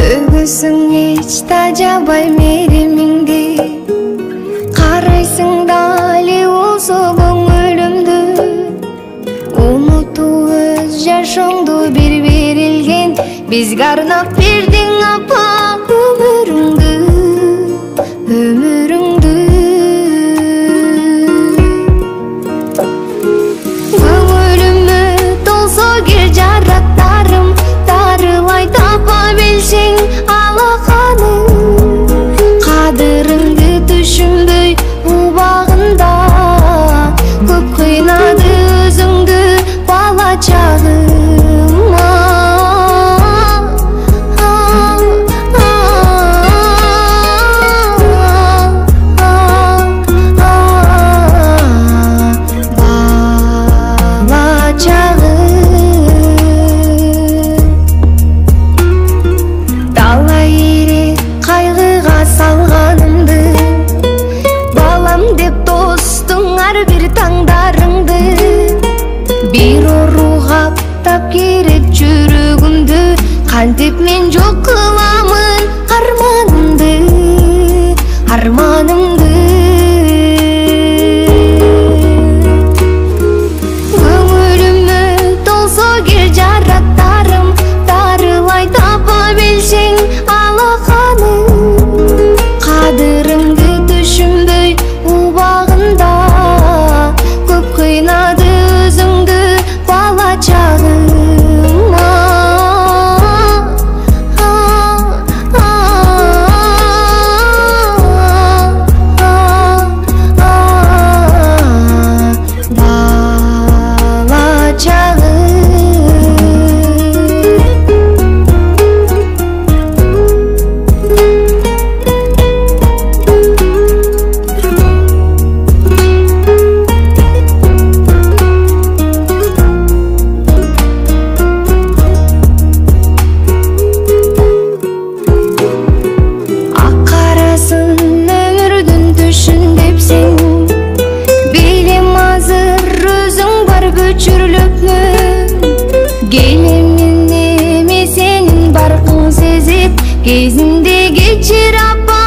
Төгөсүң эч тажабай меримиңди, карайсың дали болсо көңүлүмдү. Унутуп өз жашооңду бир берилген, бизге арнап бердиң апа өмүрүңдү, өмүрүңдү. Көңүлүмө толсо кир жараттарым, дарылай тапа билсең алаканым. Кадырыңды түшүнбөй убагында, көп кыйнады өзүңдү бала чагыма. Бир ору каптап керек жүрөгүмдү, кантип мен жок кыламын арманымды, арманымды. Көңүлүмө толсо кир жараттарым, дарылай тапа билсең алаканым. Кадырыңды түшүнбөй убагында, көп кыйнады өзүңдү бала чагыма. Бала чагым. Келемин эми сенин баркың сезип, кезинде кечир апа